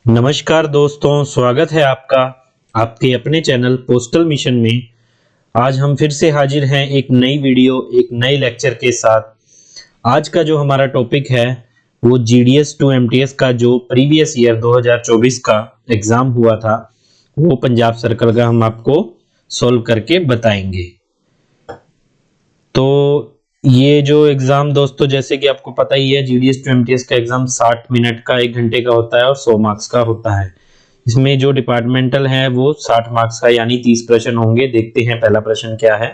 नमस्कार दोस्तों, स्वागत है आपका आपके अपने चैनल पोस्टल मिशन में। आज हम फिर से हाजिर हैं एक नई वीडियो एक नए लेक्चर के साथ। आज का जो हमारा टॉपिक है वो जीडीएस टू एमटीएस का जो प्रीवियस ईयर 2024 का एग्जाम हुआ था वो पंजाब सर्कल का हम आपको सॉल्व करके बताएंगे। तो ये जो एग्जाम दोस्तों, जैसे कि आपको पता ही है, जीडीएस टू एमटीएस का एग्जाम 60 मिनट का 1 घंटे का होता है और 100 मार्क्स का होता है। इसमें जो डिपार्टमेंटल है वो 60 मार्क्स का यानी 30 प्रश्न होंगे। देखते हैं पहला प्रश्न क्या है।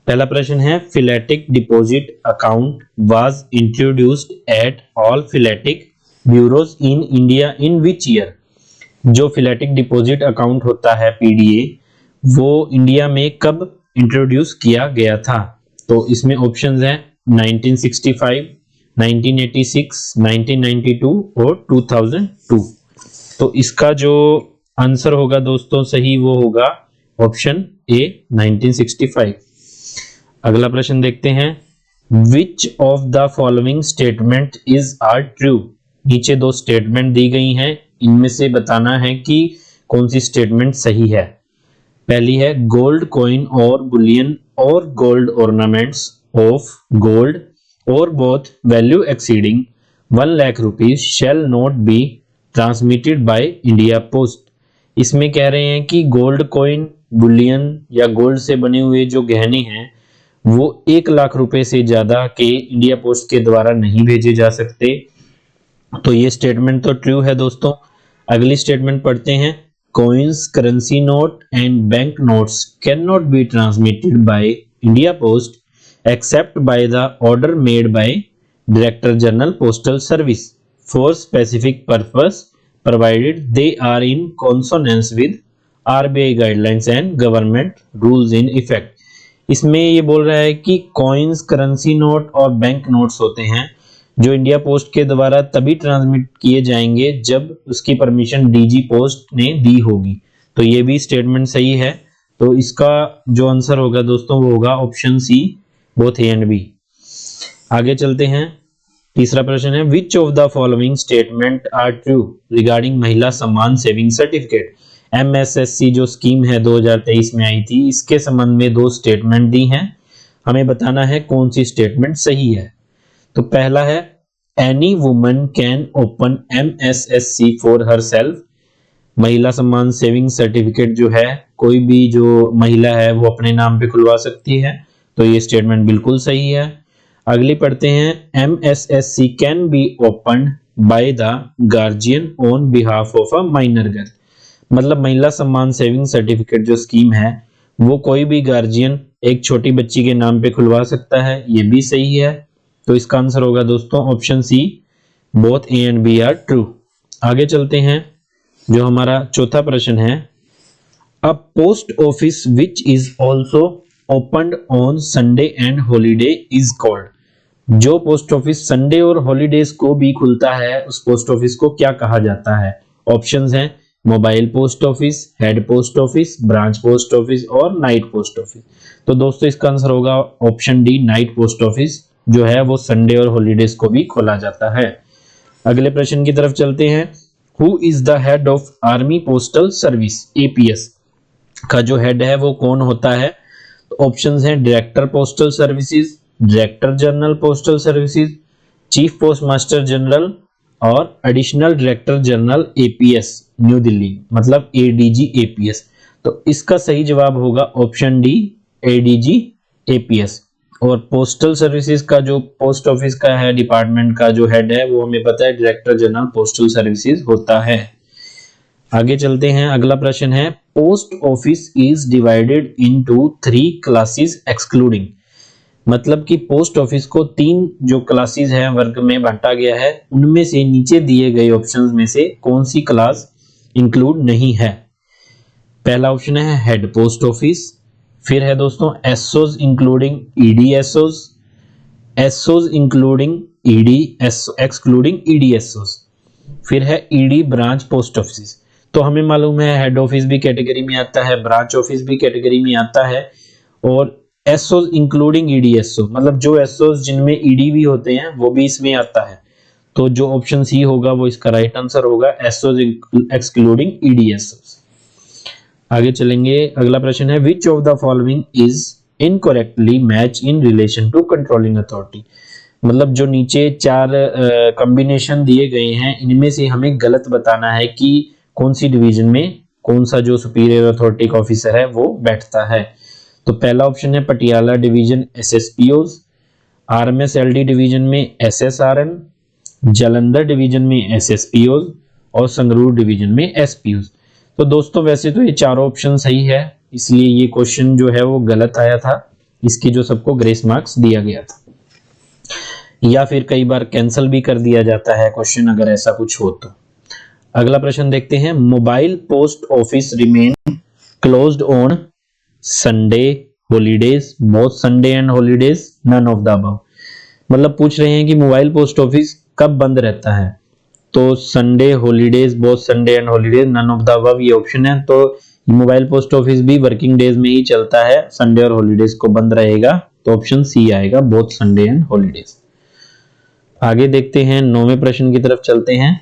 पहला प्रश्न है, philatelic deposit account was introduced at all philatelic bureaus in India in which year. जो फिलेटिक डिपॉजिट अकाउंट होता है पीडीए, वो इंडिया में कब इंट्रोड्यूस किया गया था। तो इसमें ऑप्शंस हैं 1965, 1986, 1992 और 2002। तो इसका जो आंसर होगा दोस्तों सही वो होगा ऑप्शन ए 1965। अगला प्रश्न देखते हैं, which of the following statement is are true. नीचे दो स्टेटमेंट दी गई हैं, इनमें से बताना है कि कौन सी स्टेटमेंट सही है। पहली है, गोल्ड कॉइन और बुलियन और गोल्ड ऑर्नामेंट्स ऑफ गोल्ड और both value exceeding 1 lakh rupees shall not be transmitted by India post. इसमें कह रहे हैं कि गोल्ड कॉइन, बुलियन या गोल्ड से बने हुए जो गहने हैं वो 1 लाख रुपए से ज्यादा के इंडिया पोस्ट के द्वारा नहीं भेजे जा सकते। तो ये स्टेटमेंट तो ट्रू है दोस्तों। अगली स्टेटमेंट पढ़ते हैं, coins, currency note and bank notes cannot be transmitted by India Post except by the order made by Director General Postal Service for specific purpose provided they are in consonance with RBI guidelines and government rules in effect। इसमें ये बोल रहा है कि coins, currency note और bank notes होते हैं जो इंडिया पोस्ट के द्वारा तभी ट्रांसमिट किए जाएंगे जब उसकी परमिशन डीजी पोस्ट ने दी होगी। तो ये भी स्टेटमेंट सही है। तो इसका जो आंसर होगा दोस्तों वो होगा option C, both A and B. आगे चलते हैं। तीसरा प्रश्न है, which of the following statement are true regarding महिला सम्मान सेविंग सर्टिफिकेट। एमएसएससी जो स्कीम है 2023 में आई थी, इसके संबंध में दो स्टेटमेंट दी हैं, हमें बताना है कौन सी स्टेटमेंट सही है। तो पहला है, any woman can open MSSC for herself. Mahila सम्मान सेविंग सर्टिफिकेट जो है कोई भी जो महिला है वो अपने नाम पे खुलवा सकती है। तो ये स्टेटमेंट बिल्कुल सही है। अगली पढ़ते हैं, MSSC can be open by the guardian on behalf of a minor girl. मतलब महिला सम्मान सेविंग सर्टिफिकेट जो स्कीम है वो कोई भी गार्जियन एक छोटी बच्ची के नाम पे खुलवा सकता है, ये भी सही है। तो इसका आंसर होगा दोस्तों option C, both A and B are true. आगे चलते हैं। जो हमारा चौथा प्रश्न है, a post office which is also opened on Sunday and holiday is called. जो पोस्ट ऑफिस संडे और हॉलीडेज को भी खुलता है उस पोस्ट ऑफिस को क्या कहा जाता है। ऑप्शंस हैं, mobile post office, head post office, branch post office और नाइट पोस्ट ऑफिस। तो दोस्तों इसका आंसर होगा option D, night post office जो है वो संडे और हॉलीडेज को भी खोला जाता है। अगले प्रश्न की तरफ चलते हैं, who is the head of army postal service. APS का जो हेड है वो कौन होता है। तो ऑप्शंस हैं, director postal services, director general postal services, chief post master general और additional director general APS new Delhi, मतलब एडीजी एपीएस। तो इसका सही जवाब होगा ऑप्शन डी, एडीजी एपीएस। और पोस्टल सर्विसेज का जो पोस्ट ऑफिस का है डिपार्टमेंट का जो हेड है वो हमें पता है डायरेक्टर जनरल पोस्टल सर्विसेज होता है। आगे चलते हैं। अगला प्रश्न है, post office is divided into 3 classes excluding. मतलब कि पोस्ट ऑफिस को 3 जो क्लासेस हैं वर्ग में बांटा गया है, उनमें से नीचे दिए गए ऑप्शंस में से कौन सी क्लास इंक्लूड नहीं है। पहला ऑप्शन है हेड पोस्ट ऑफिस, फिर है दोस्तों SOs including ED SOs, SOs including ED excluding ED SOs, फिर है ईडी ब्रांच पोस्ट ऑफिस। तो हमें मालूम है हेड ऑफिस भी कैटेगरी में आता है, ब्रांच ऑफिस भी कैटेगरी में आता है और एसओज इंक्लूडिंग ईडी एसओ मतलब जो एसओज जिनमें ईडी भी होते हैं वो भी इसमें आता है। तो जो ऑप्शन सी होगा वो इसका राइट आंसर होगा, एसओस एक्सक्लूडिंग ईडीएस। आगे चलेंगे, अगला प्रश्न है which of the following is incorrectly match in relation to controlling authority. मतलब जो नीचे चार कॉम्बिनेशन दिए गए हैं इनमें से हमें गलत बताना है कि कौन सी डिवीजन में कौन सा जो सुपीरियर अथॉरिटी का ऑफिसर है वो बैठता है। तो पहला ऑप्शन है पटियाला डिवीजन एसएसपीओज, आरएमएसएलडी डिवीजन में एसएसआरएन, जालंधर डिवीजन में एसएसपीओज और संगरूर डिवीजन में एसपीओज। तो दोस्तों वैसे तो ये चारों ऑप्शन सही है, इसलिए ये क्वेश्चन जो है वो गलत आया था, इसकी जो सबको ग्रेस मार्क्स दिया गया था, या फिर कई बार कैंसिल भी कर दिया जाता है क्वेश्चन अगर ऐसा कुछ हो तो। अगला प्रश्न देखते हैं, mobile post office remain closed on Sunday holidays, both Sunday and holidays, none of the above. मतलब पूछ रहे हैं कि मोबाइल पोस्ट ऑफिस कब बंद रहता है, तो Sunday holidays, both Sunday and holidays, none of the above ये ऑप्शन है। तो मोबाइल पोस्ट ऑफिस भी वर्किंग डेज में ही चलता है, संडे और हॉलीडेज को बंद रहेगा, तो ऑप्शन सी आएगा, बोथ संडे एंड हॉलीडेज। आगे देखते हैं, 9वें प्रश्न की तरफ चलते हैं।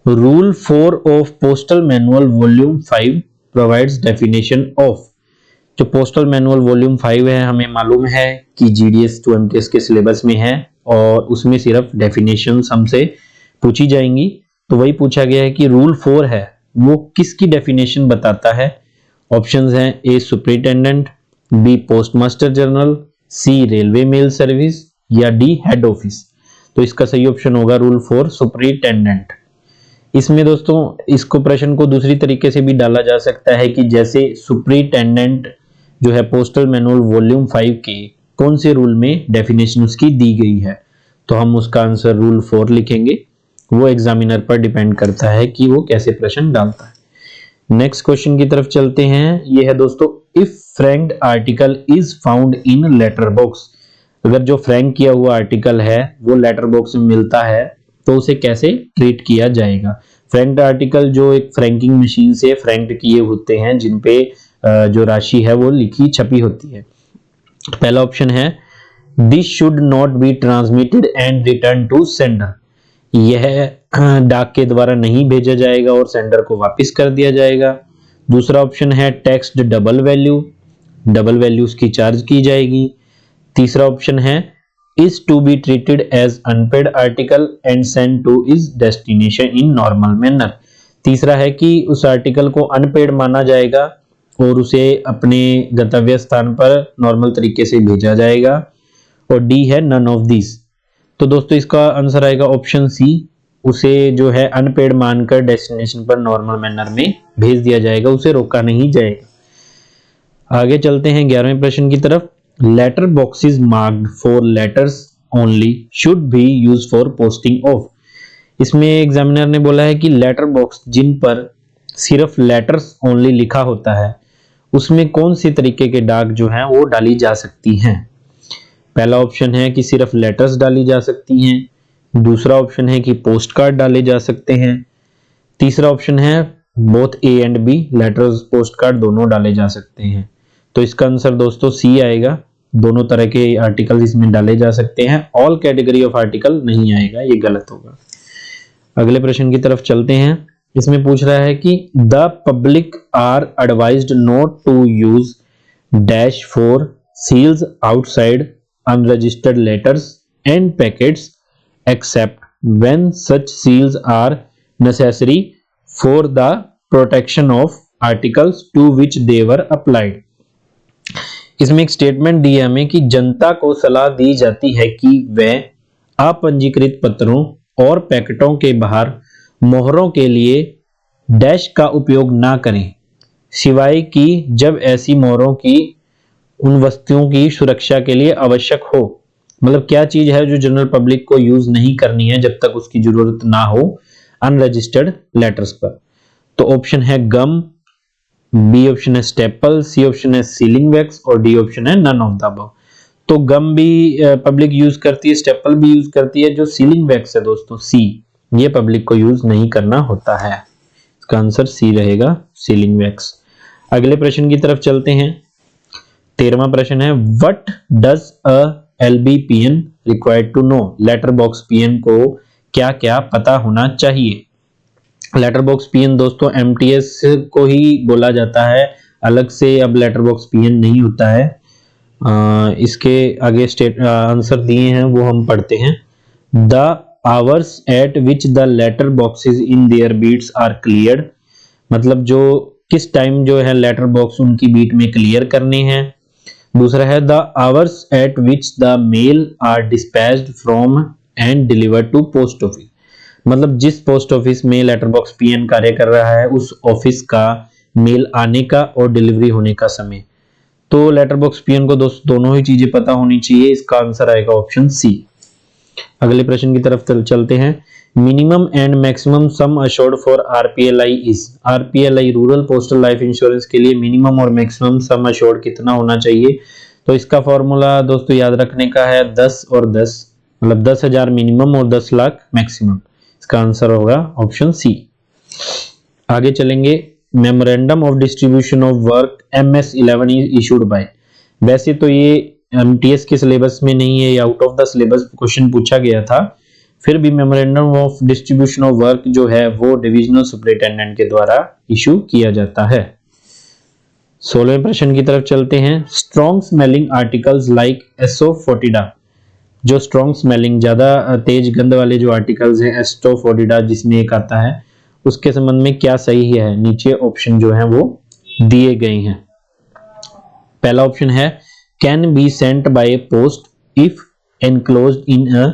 Rule 4 of postal manual volume 5 provides definition of. जो पोस्टल मैनुअल वॉल्यूम 5 है हमें मालूम है कि जीडीएस 2 एमटीएस के सिलेबस में है और उसमें सिर्फ डेफिनेशंस हमसे पूछी जाएंगी। तो वही पूछा गया है कि रूल 4 है वो किसकी डेफिनेशन बताता है। ऑप्शंस हैं ए सुपरिटेंडेंट, बी पोस्टमास्टर जनरल, सी रेलवे मेल सर्विस या डी हेड ऑफिस। तो इसका सही ऑप्शन होगा रूल 4 सुपरिटेंडेंट। इसमें दोस्तों इसको प्रश्न को दूसरी तरीके से भी डाला जा सकता है कि जैसे सुपरिटेंडेंट जो है पोस्टल मैनुअल वॉल्यूम 5 के कौन से रूल में डेफिनेशन उसकी दी गई है, तो हम उसका आंसर रूल 4 लिखेंगे। वो एग्जामिनर पर डिपेंड करता है कि वो कैसे प्रश्न डालता है। नेक्स्ट क्वेश्चन की तरफ चलते हैं, ये है दोस्तों, if franked article is found in letter box. अगर जो फ्रैंक किया हुआ आर्टिकल है वो लेटर बॉक्स में मिलता है तो उसे कैसे ट्रीट किया जाएगा। फ्रैंक्ड आर्टिकल जो एक फ्रैंकिंग मशीन से फ्रैंक्ड किए होते हैं जिन पे जो राशि है वो लिखी छपी होती है। पहला ऑप्शन है this should not be transmitted and return to sender. यह डाक के द्वारा नहीं भेजा जाएगा और सेंडर को वापस कर दिया जाएगा। दूसरा ऑप्शन है टेक्स्ट डबल वैल्यू उसकी चार्ज की जाएगी। तीसरा ऑप्शन है is to be treated as unpaid article and sent to its destination in normal manner। तीसरा है कि उस आर्टिकल को अनपेड माना जाएगा और उसे अपने गंतव्य स्थान पर नॉर्मल तरीके से भेजा जाएगा। और डी है नन ऑफ दिस। तो दोस्तों इसका आंसर आएगा ऑप्शन सी, उसे जो है अनपेड मानकर डेस्टिनेशन पर नॉर्मल मैनर में भेज दिया जाएगा, उसे रोका नहीं जाएगा। आगे चलते हैं 11वें प्रश्न की तरफ। Letter boxes marked for letters only should be used for posting off. इसमें एग्जामिनर ने बोला है कि लेटर बॉक्स जिन पर सिर्फ लेटर्स ओनली लिखा होता है उसमें कौन सी तरीके के डाक जो हैं वो डाली जा सकती हैं। पहला ऑप्शन है कि सिर्फ लेटर्स डाली जा सकती हैं। दूसरा ऑप्शन है कि पोस्ट कार्ड डाले जा सकते हैं। तीसरा ऑप्शन है both A and B, letters post card दोनों डाले जा सकते हैं। तो इसका आंसर दोस्तों सी आएगा, दोनों तरह के आर्टिकल इसमें डाले जा सकते हैं। ऑल कैटेगरी ऑफ आर्टिकल नहीं आएगा, ये गलत होगा। अगले प्रश्न की तरफ चलते हैं। इसमें पूछ रहा है कि the public are advised not to use dash for seals outside unregistered letters and packets except when such seals are necessary for the protection of articles to which they were applied. इसमें एक statement दी है हमें कि जनता को सलाह दी जाती है कि वह अपंजीकृत पत्रों और पैकेटों के बाहर मोहरों के लिए डैश का उपयोग ना करें, सिवाय कि जब ऐसी मोहरों की उन वस्तुओं की सुरक्षा के लिए आवश्यक हो। मतलब क्या चीज है जो जनरल पब्लिक को यूज नहीं करनी है जब तक उसकी जरूरत ना हो अनरजिस्टर्ड लेटर्स पर। तो ऑप्शन है गम, बी ऑप्शन है स्टेपल, सी ऑप्शन है सीलिंग वैक्स और डी ऑप्शन है नन ऑफ द अबव। तो गम भी पब्लिक यूज करती है, स्टेपल भी यूज करती है। जो सीलिंग वैक्स है दोस्तों सी, ये पब्लिक को यूज नहीं करना होता है। इसका आंसर सी रहेगा, सीलिंग वैक्स। अगले प्रश्न की तरफ चलते हैं। 13वां प्रश्न है what does a LBPN required to know. Letter box PN को क्या क्या पता होना चाहिए। लेटर बॉक्स पीएन दोस्तों एमटीएस को ही बोला जाता है, अलग से अब लेटर बॉक्स पीएन नहीं होता है। इसके आगे आंसर दिए हैं वो हम पढ़ते हैं। The hours at which the letter boxes in their beats are cleared, मतलब जो किस टाइम जो है लेटर बॉक्स उनकी बीट में क्लियर करने हैं। दूसरा है the hours at which the mail are dispatched from and delivered to post office, मतलब जिस पोस्ट ऑफिस में लेटर बॉक्स पीएन कार्य कर रहा है उस ऑफिस का मेल आने का और डिलीवरी होने का समय। तो लेटर बॉक्स पीएन को दोनों ही चीजें पता होनी चाहिए, इसका आंसर आएगा ऑप्शन सी। अगले प्रश्न की तरफ चलते हैं। Minimum and maximum sum assured for RPLI is, RPLI rural postal life insurance के लिए मिनिमम और मैक्सिमम सम अश्योर्ड कितना होना चाहिए। तो इसका फॉर्मूला दोस्तों याद रखने का है 10 और 10, मतलब 10,000 मिनिमम और 10 लाख मैक्सिमम। इसका आंसर होगा ऑप्शन सी। आगे चलेंगे। Memorandum of distribution of work MS11 is issued by, वैसे तो ये एमटीएस के सिलेबस में नहीं है, ये out of the syllabus question पूछा गया था, फिर भी memorandum of distribution of work जो है वो डिविजनल सुपरिटेंडेंट के द्वारा इशू किया जाता है। 16वें प्रश्न की तरफ चलते हैं। स्ट्रॉन्ग स्मेलिंग आर्टिकल्स लाइक एसोफोटिडा, जो स्ट्रॉन्ग स्मेलिंग ज्यादा तेज गंध वाले जो आर्टिकल्स हैं एस्टोफोटिडा जिसमें एक आता है, उसके संबंध में क्या सही है। नीचे ऑप्शन जो है वो दिए गए हैं। पहला ऑप्शन है can be sent by post if enclosed in a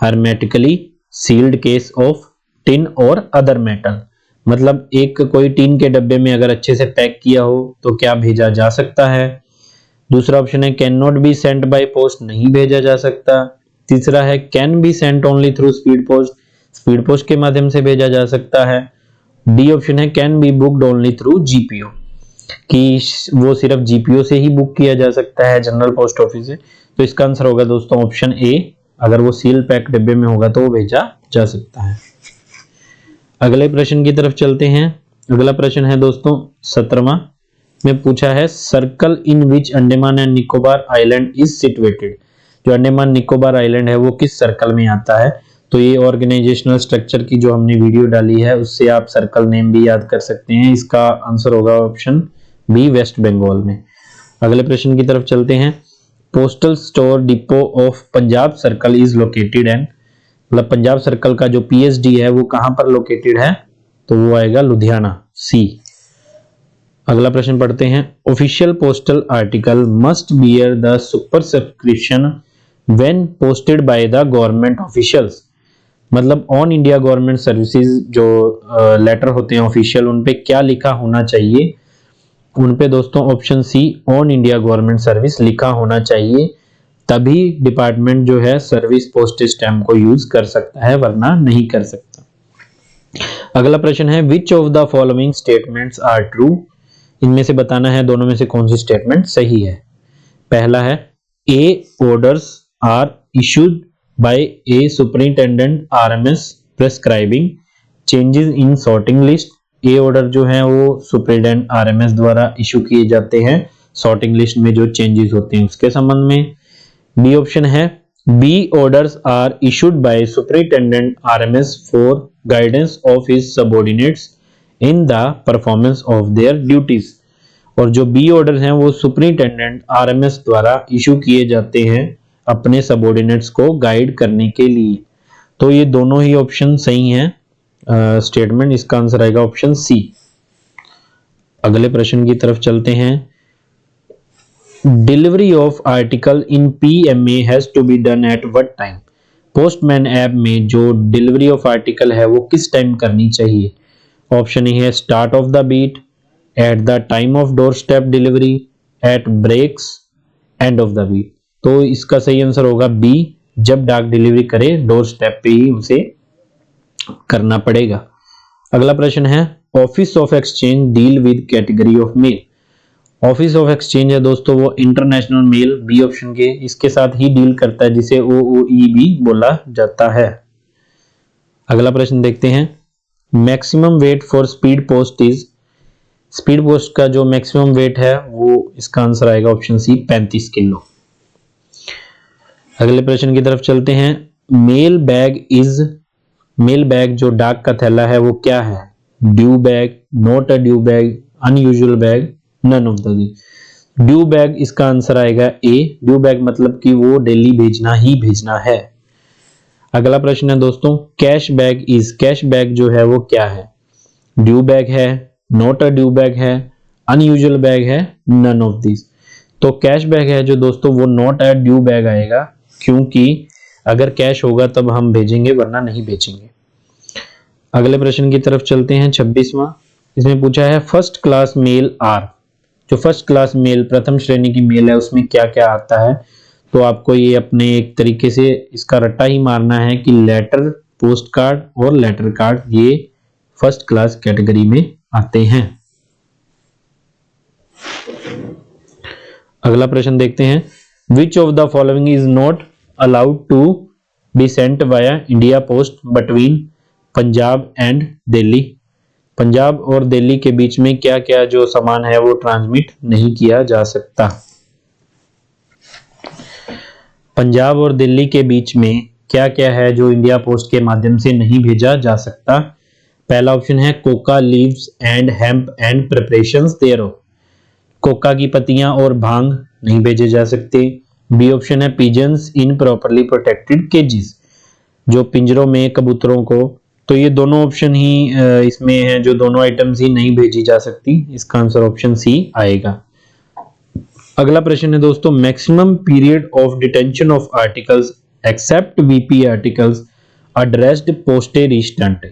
hermetically sealed case of tin और other metal, मतलब एक कोई टीन के डब्बे में अगर अच्छे से पैक किया हो तो क्या भेजा जा सकता है। दूसरा ऑप्शन है can not be sent by post, नहीं भेजा जा सकता। तीसरा है can be sent only through speed post, speed post के माध्यम से भेजा जा सकता है। डी ऑप्शन है can be booked only through GPO, कि वो सिर्फ जीपीओ से ही बुक किया जा सकता है, जनरल पोस्ट ऑफिस से। तो इसका आंसर होगा दोस्तों ऑप्शन ए, अगर वो सील पैक डिब्बे में होगा तो वो भेजा जा सकता है। अगले प्रश्न की तरफ चलते हैं। अगला प्रश्न है दोस्तों 17वां में पूछा है circle in which Andaman and Nicobar island is situated, जो अंडमान निकोबार आइलैंड है वो किस सर्कल में आता है। तो ये ऑर्गेनाइजेशनल स्ट्रक्चर की जो हमने वीडियो डाली है उससे आप सर्कल नेम भी याद कर सकते हैं। इसका आंसर होगा ऑप्शन बी, वेस्ट बंगाल में। अगले प्रश्न की तरफ चलते हैं। Postal store depot of Punjab circle is located and, मतलब पंजाब सर्कल का जो पीएसडी है वो कहां पर लोकेटेड है, तो वो आएगा लुधियाना, सी। अगला प्रश्न पढ़ते हैं। Official postal article must bear the super subscription when posted by the government officials, मतलब ऑन इंडिया गवर्नमेंट सर्विसेज जो लेटर होते हैं ऑफिशियल, उन पे क्या लिखा होना चाहिए। उन पे दोस्तों option C on India government service लिखा होना चाहिए, तभी डिपार्टमेंट जो है सर्विस पोस्टेज स्टैम्प को यूज कर सकता है, वरना नहीं कर सकता। अगला प्रश्न है which of the following statements are true, इनमें से बताना है दोनों में से कौन सी स्टेटमेंट सही है। पहला है A orders are issued by a superintendent RMS prescribing changes in sorting list, A order जो है वो सुपरिटेंडेंट आरएमएस द्वारा इशू किए जाते हैं सॉर्टिंग लिस्ट में जो चेंजेस होते हैं उसके संबंध में। बी ऑप्शन है B orders are issued by superintendent RMS for guidance of his subordinates in the performance of their duties, और जो बी ऑर्डर हैं वो सुपरिटेंडेंट आरएमएस द्वारा इशू किए जाते हैं अपने सबऑर्डिनेट्स को गाइड करने के लिए। तो ये दोनों ही ऑप्शन सही हैं स्टेटमेंट, इसका आंसर आएगा ऑप्शन सी। अगले प्रश्न की तरफ चलते हैं। Delivery of article in PMA has to be done at what time, postman app में जो डिलीवरी ऑफ आर्टिकल है वो किस टाइम करनी चाहिए। ऑप्शन ए है start of the beat, at the time of door step delivery, at breaks, end of the beat. तो इसका सही आंसर होगा बी, जब डाक डिलीवरी करे डोर स्टेप पे ही उसे करना पड़ेगा। अगला प्रश्न है office of exchange deal with category of male, office of exchange है दोस्तों वो इंटरनेशनल मेल, बी ऑप्शन के, इसके साथ ही डील करता है जिसे ओओई भी बोला जाता है। अगला प्रश्न देखते हैं। Maximum weight for speed post is, speed post का जो मैक्सिमम वेट है वो, इसका आंसर आएगा ऑप्शन सी 35 किलो। अगले प्रश्न की तरफ चलते हैं। Mail bag is mail bag जो डाक का थैला है वो क्या है? Due bag, not a due bag, unusual bag, none of the due bag. इसका आंसर आएगा ए। ड्यू बैग मतलब कि वो डेली भेजना ही भेजना है। अगला प्रश्न है दोस्तों, cash bag is, cash bag जो है वो क्या है? ड्यू बैग है, नॉट अ ड्यू बैग है, अनयूजुअल बैग है, नन ऑफ दिस। तो कैश बैग है जो दोस्तों वो नॉट अ ड्यू बैग आएगा, क्योंकि अगर कैश होगा तब हम भेजेंगे वरना नहीं भेजेंगे। अगले प्रश्न की तरफ चलते हैं, 26वां। इसमें पूछा है फर्स्ट क्लास मेल आर, जो फर्स्ट क्लास मेल प्रथम श्रेणी की मेल है उसमें क्या क्या आता है? तो आपको ये अपने एक तरीके से इसका रट्टा ही मारना है कि लेटर, पोस्ट कार्ड और लेटर कार्ड ये फर्स्ट क्लास कैटेगरी में आते हैं। अगला प्रश्न देखते हैं, which of the following is not allowed to be sent via India post between Punjab and Delhi? Punjab और दिल्ली के बीच में क्या क्या जो सामान है वो ट्रांसमिट नहीं किया जा सकता? पंजाब और दिल्ली के बीच में क्या क्या है जो इंडिया पोस्ट के माध्यम से नहीं भेजा जा सकता? पहला ऑप्शन है coca leaves and hemp and preparations thereof, कोका की पत्तियां और भांग नहीं भेजे जा सकते। बी ऑप्शन है pigeons in properly protected cages, जो पिंजरों में कबूतरों को, तो ये दोनों ऑप्शन ही इसमें है, जो दोनों आइटम्स ही नहीं भेजी जा सकती। इसका आंसर ऑप्शन सी आएगा। अगला प्रश्न है दोस्तों, maximum period of detention of articles except VP articles addressed poste restante,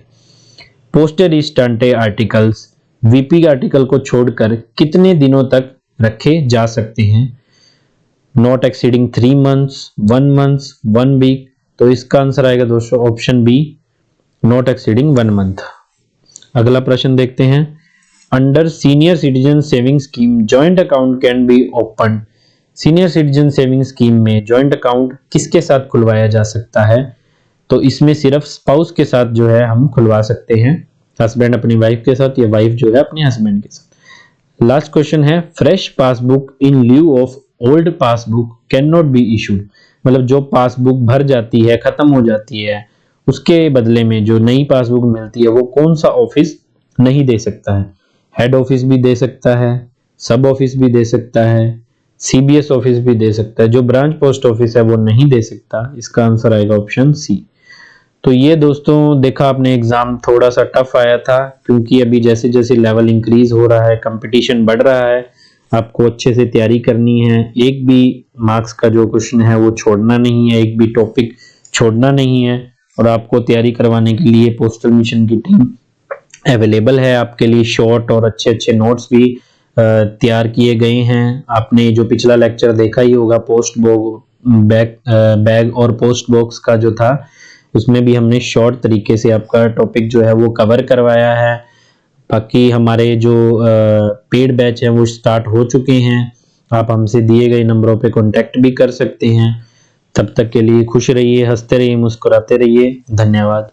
poste restante articles VP article को छोड़कर कितने दिनों तक रखे जा सकते हैं? Not exceeding 3 months, 1 month, 1 week। तो इसका आंसर आएगा दोस्तों option B, not exceeding 1 month। अगला प्रश्न देखते हैं, under senior citizen saving scheme joint account can be open, senior citizen saving scheme में जॉइंट अकाउंट किसके साथ खुलवाया जा सकता है? तो इसमें सिर्फ स्पाउस के साथ जो है हम खुलवा सकते हैं, हस्बैंड अपनी वाइफ के साथ या वाइफ जो है अपने हस्बैंड के साथ। लास्ट क्वेश्चन है, fresh passbook in lieu of old passbook can not be issued, मतलब जो पासबुक भर जाती है, खत्म हो जाती है, उसके बदले में जो नई पासबुक मिलती है वो कौन सा ऑफिस नहीं दे सकता है? हेड ऑफिस भी दे सकता है, सब ऑफिस भी दे सकता है, सीबीएस ऑफिस भी दे सकता है, जो ब्रांच पोस्ट ऑफिस है वो नहीं दे सकता। इसका आंसर आएगा ऑप्शन सी। तो ये दोस्तों देखा आपने, एग्जाम थोड़ा सा टफ आया था, क्योंकि अभी जैसे जैसे लेवल इंक्रीज हो रहा है, कंपटीशन बढ़ रहा है, आपको अच्छे से तैयारी करनी है। एक भी मार्क्स का जो क्वेश्चन है वो छोड़ना नहीं है, एक भी टॉपिक छोड़ना नहीं है, और आपको तैयारी करवाने के लिए पोस्टल मिशन की टीम अवेलेबल है आपके लिए। शॉर्ट और अच्छे अच्छे नोट्स भी तैयार किए गए हैं। आपने जो पिछला लेक्चर देखा ही होगा, पोस्ट बैग और पोस्ट बॉक्स का जो था, उसमें भी हमने शॉर्ट तरीके से आपका टॉपिक जो है वो कवर करवाया है। बाकी हमारे जो पेड बैच हैं वो स्टार्ट हो चुके हैं, आप हमसे दिए गए नंबरों पे कांटेक्ट भी कर सकते हैं। तब तक के लिए खुश रहिए, हंसते रहिए, मुस्कुराते रहिए। धन्यवाद।